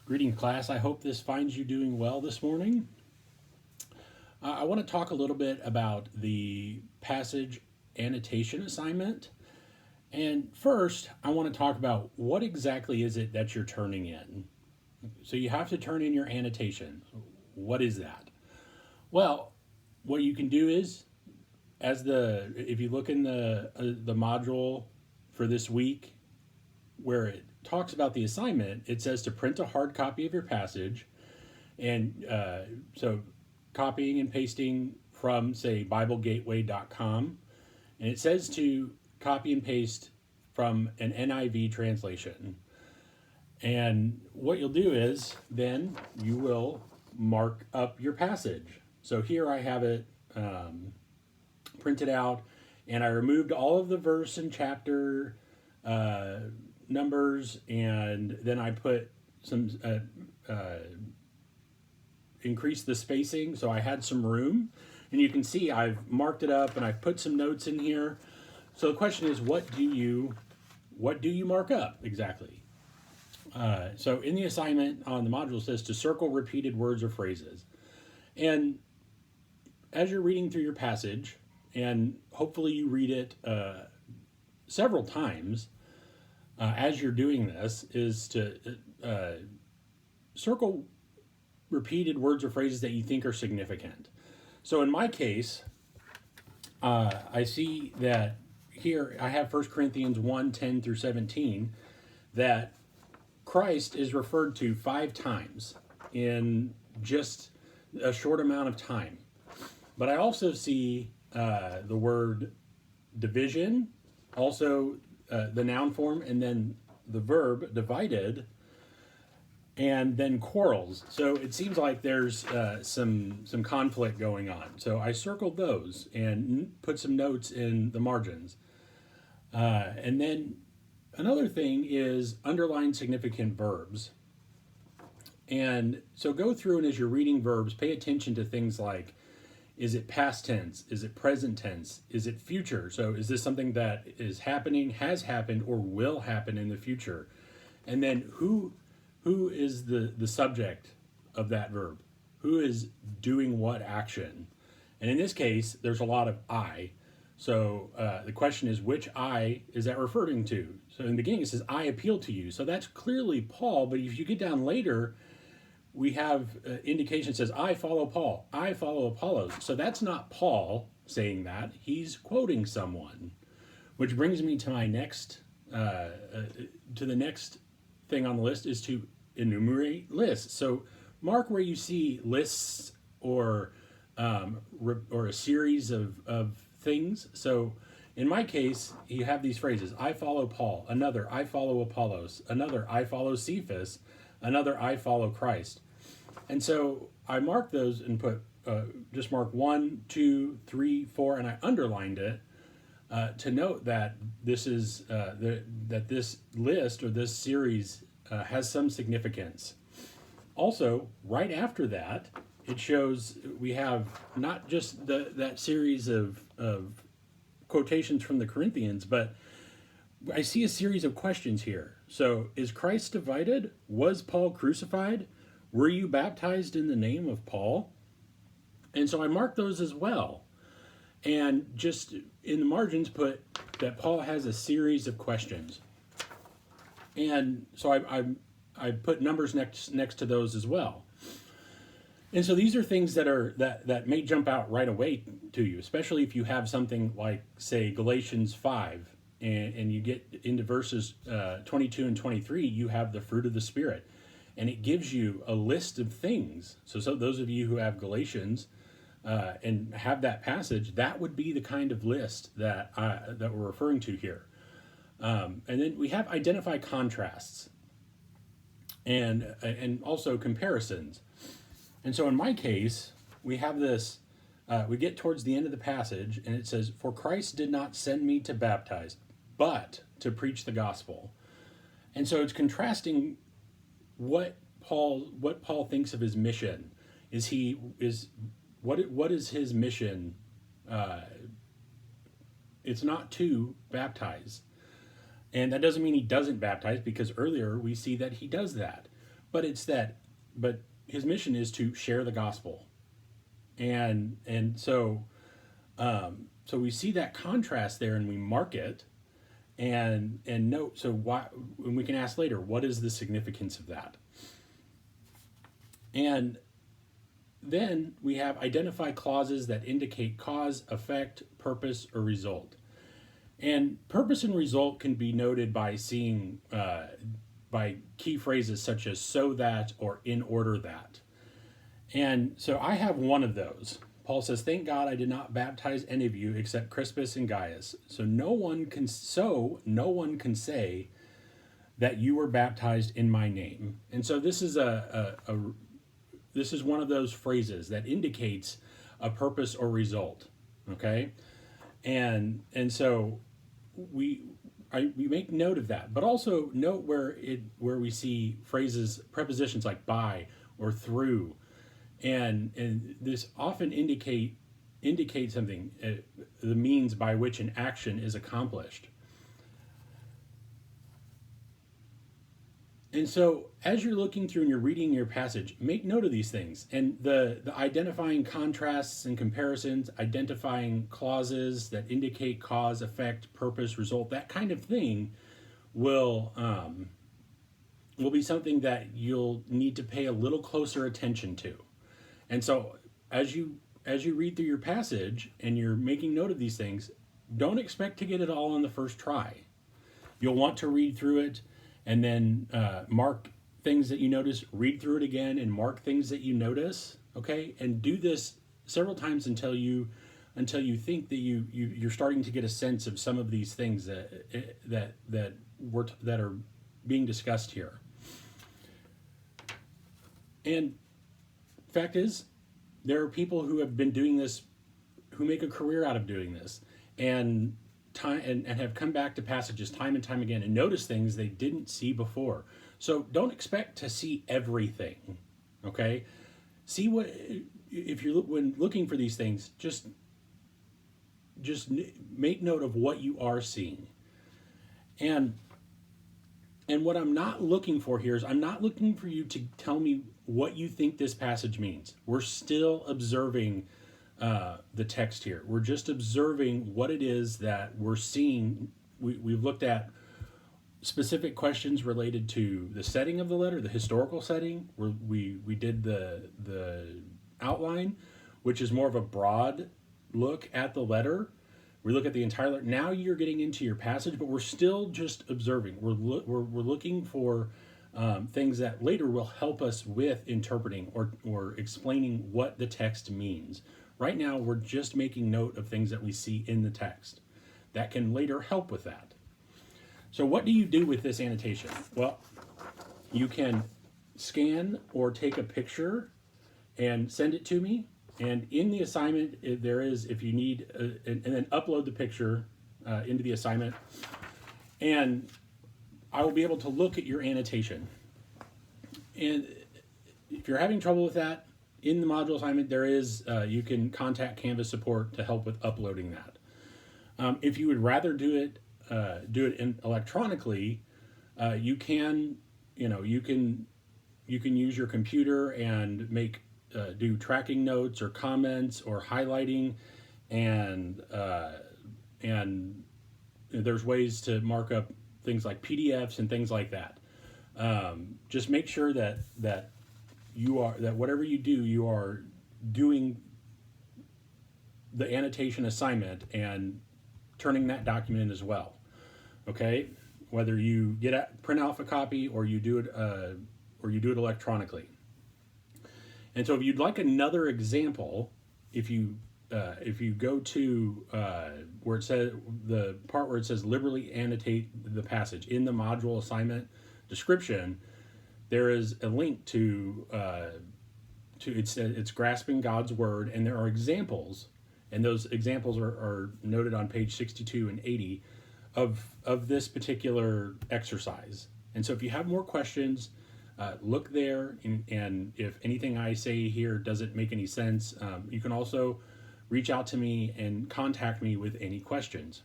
Greeting class, I hope this finds you doing well this morning. I want to talk a little bit about the passage annotation assignment. And first, I want to talk about what exactly is it that you're turning in. So you have to turn in your annotation. What is that? Well, what you can do is, if you look in the module for this week, where it talks about the assignment, it says to print a hard copy of your passage, and so copying and pasting from, say, BibleGateway.com, and it says to copy and paste from an NIV translation. And what you'll do is then you will mark up your passage. So here I have it printed out, and I removed all of the verse and chapter numbers, and then I put some increased the spacing, so I had some room. And you can see I've marked it up and I've put some notes in here. So the question is, what do you mark up exactly? So in the assignment on the module, it says to circle repeated words or phrases. And as you're reading through your passage, and hopefully you read it several times, as you're doing this, is to circle repeated words or phrases that you think are significant. So in my case, I see that here I have 1 Corinthians 1:10 through 17, that Christ is referred to 5 times in just a short amount of time. But I also see the word division, also the noun form, and then the verb divided, and then quarrels. So it seems like there's some conflict going on. So I circled those and put some notes in the margins. And then another thing is underline significant verbs. And so go through, and as you're reading verbs, pay attention to things like, is it past tense? Is it present tense? Is it future? So is this something that is happening, has happened, or will happen in the future? And then who is the subject of that verb? Who is doing what action? And in this case, there's a lot of I. So the question is, which I is that referring to? So in the beginning, it says, I appeal to you. So that's clearly Paul, but if you get down later, we have indication that says, I follow Paul, I follow Apollos. So that's not Paul saying that. He's quoting someone, which brings me to my next, to the next thing on the list, is to enumerate lists. So mark where you see lists or a series of things. So in my case, you have these phrases: I follow Paul, another I follow Apollos, another I follow Cephas, another I follow Christ. And so I marked those and put just mark 1, 2, 3, 4, and I underlined it to note that this is that this list or this series has some significance. Also, right after that, it shows we have not just that series of quotations from the Corinthians, but I see a series of questions here. So, is Christ divided? Was Paul crucified? Were you baptized in the name of Paul? And so I marked those as well. And just in the margins put that Paul has a series of questions. And so I put numbers next to those as well. And so these are things that may jump out right away to you, especially if you have something like, say, Galatians 5, and you get into verses 22 and 23, you have the fruit of the Spirit. And it gives you a list of things. So those of you who have Galatians and have that passage, that would be the kind of list that we're referring to here. And then we have identify contrasts and also comparisons. And so in my case, we have this, we get towards the end of the passage, and it says, for Christ did not send me to baptize, but to preach the gospel. And so it's contrasting what Paul thinks of his mission. What is his mission? It's not to baptize. And that doesn't mean he doesn't baptize, because earlier we see that he does that. but but his mission is to share the gospel. And so we see that contrast there, and we mark it and note. So why? And we can ask later, what is the significance of that? And then we have identify clauses that indicate cause, effect, purpose, or result. And purpose and result can be noted by seeing by key phrases such as "so that" or "in order that." And so I have one of those. Paul says, "Thank God I did not baptize any of you except Crispus and Gaius, so no one can say that you were baptized in my name." And so this is this is one of those phrases that indicates a purpose or result. Okay, and so we make note of that, but also note where we see phrases, prepositions like by or through, and this often indicate something, the means by which an action is accomplished. And so as you're looking through and you're reading your passage, make note of these things, and the identifying contrasts and comparisons, identifying clauses that indicate cause, effect, purpose, result, that kind of thing will be something that you'll need to pay a little closer attention to. And so as you read through your passage and you're making note of these things, don't expect to get it all on the first try. You'll want to read through it and then mark things that you notice, read through it again and mark things that you notice, okay? And do this several times until you think that you're starting to get a sense of some of these things that are being discussed here. And fact is, there are people who have been doing this, who make a career out of doing this, and have come back to passages time and time again and notice things they didn't see before. So don't expect to see everything, okay? See what, when looking for these things, just make note of what you are seeing. And what I'm not looking for here is, I'm not looking for you to tell me what you think this passage means. We're still observing the text here. We're just observing what it is that we're seeing. We've looked at specific questions related to the setting of the letter, the historical setting. We did the outline, which is more of a broad look at the letter. We look at the entire letter. Now you're getting into your passage, but we're still just observing. We're looking for things that later will help us with interpreting or explaining what the text means. Right now, we're just making note of things that we see in the text that can later help with that. So what do you do with this annotation? Well, you can scan or take a picture and send it to me. And in the assignment, there is, if you need, and then upload the picture into the assignment. And I will be able to look at your annotation. And if you're having trouble with that, in the module assignment, there is, you can contact Canvas support to help with uploading that. If you would rather do it electronically, you can use your computer and do tracking notes or comments or highlighting, and there's ways to mark up things like PDFs and things like that. Just make sure that whatever you do, you are doing the annotation assignment and turning that document in as well. Okay, whether you print off a copy or you do it electronically. And so if you'd like another example, if you go to where it says, the part where it says liberally annotate the passage in the module assignment description, there is a link to it's grasping God's word, and there are examples, and those examples are noted on page 62 and 80 of this particular exercise. And so if you have more questions, look there, and if anything I say here doesn't make any sense, you can also reach out to me and contact me with any questions.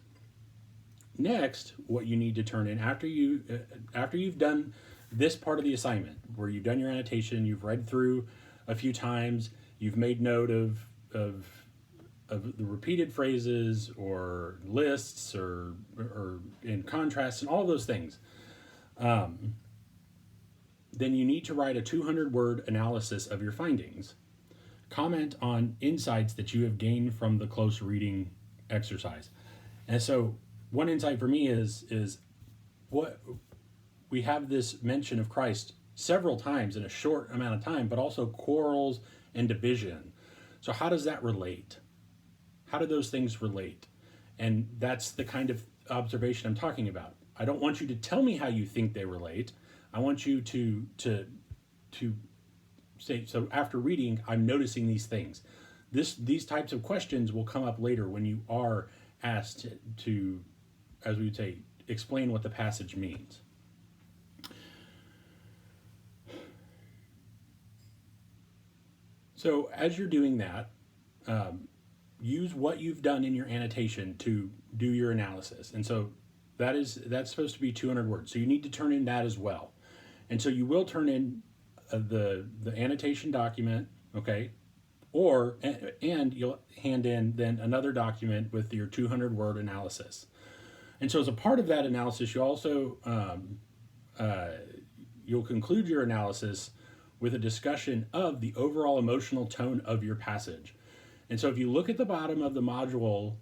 Next, what you need to turn in after you've done this part of the assignment where you've done your annotation, you've read through a few times, you've made note of the repeated phrases or lists or in contrasts and all those things, then you need to write a 200-word analysis of your findings. Comment on insights that you have gained from the close reading exercise. And so one insight for me is what we have this mention of Christ several times in a short amount of time, but also quarrels and division. So how does that relate? How do those things relate? And that's the kind of observation I'm talking about. I don't want you to tell me how you think they relate. I want you to say, so after reading, I'm noticing these things. These types of questions will come up later when you are asked to, as we would say, explain what the passage means. So as you're doing that, use what you've done in your annotation to do your analysis. And so that's supposed to be 200 words. So you need to turn in that as well. And so you will turn in the annotation document, okay? And you'll hand in then another document with your 200-word analysis. And so as a part of that analysis, you also you'll conclude your analysis with a discussion of the overall emotional tone of your passage. And so if you look at the bottom of the module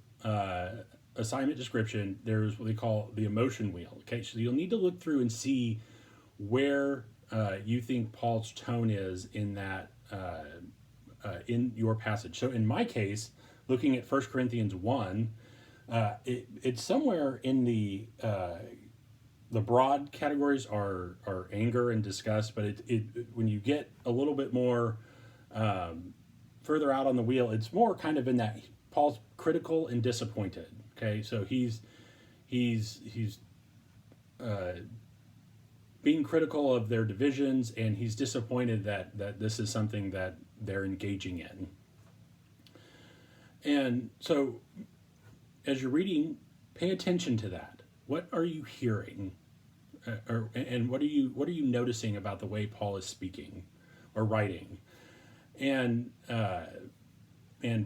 assignment description, there's what they call the emotion wheel. Okay, so you'll need to look through and see where you think Paul's tone is in that in your passage. So in my case, looking at 1 Corinthians 1, it's somewhere in the broad categories are anger and disgust, but it when you get a little bit more further out on the wheel, it's more kind of in that Paul's critical and disappointed. Okay, so he's being critical of their divisions, and he's disappointed that this is something that they're engaging in. And so as you're reading, pay attention to that. What are you hearing? And what are you noticing about the way Paul is speaking or writing? And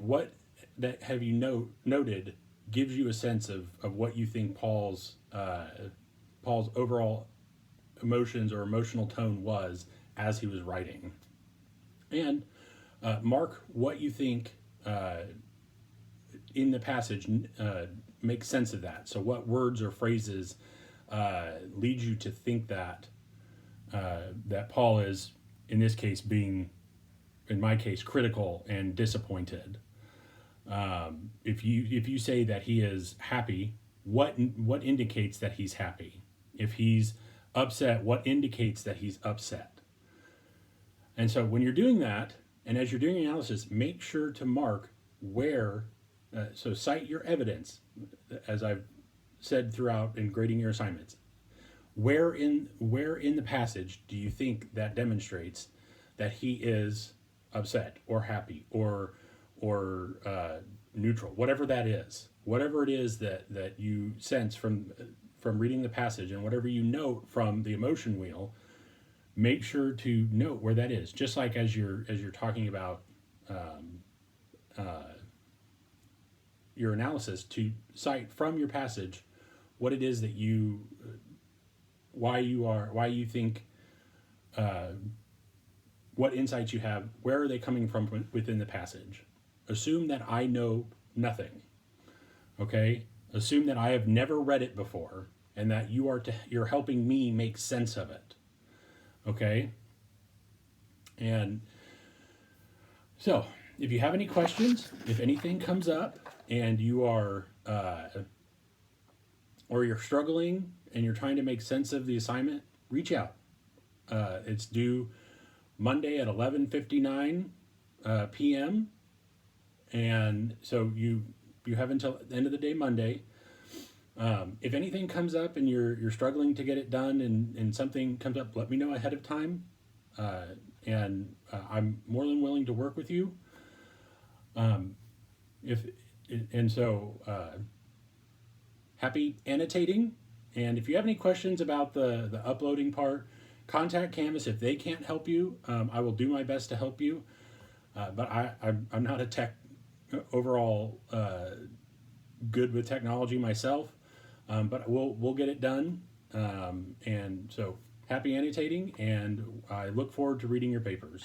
what that have you noted gives you a sense of what you think Paul's overall emotions or emotional tone was as he was writing. And mark what you think in the passage makes sense of that. So what words or phrases lead you to think that Paul is, in this case, being, in my case, critical and disappointed. If you say that he is happy, what indicates that he's happy? If he's upset, what indicates that he's upset? And so when you're doing that, and as you're doing analysis, make sure to mark where, so cite your evidence, as I've said throughout in grading your assignments. Where in the passage do you think that demonstrates that he is upset or happy or neutral, whatever that is, whatever it is that you sense from reading the passage, and whatever you note from the emotion wheel, make sure to note where that is. Just like as you're talking about your analysis, to cite from your passage what it is that why you think, what insights you have, where are they coming from within the passage. Assume that I know nothing, okay? Assume that I have never read it before, and that you're helping me make sense of it, okay? And so, if you have any questions, if anything comes up, and you are, or you're struggling and you're trying to make sense of the assignment, reach out. It's due Monday at 11:59 p.m. And so you have until the end of the day Monday. If anything comes up and you're struggling to get it done, and something comes up, let me know ahead of time. And I'm more than willing to work with you. Happy annotating. And if you have any questions about the uploading part, Contact Canvas if they can't help you. I will do my best to help you, but I'm not a tech overall good with technology myself, but we'll get it done. And so happy annotating, and I look forward to reading your papers.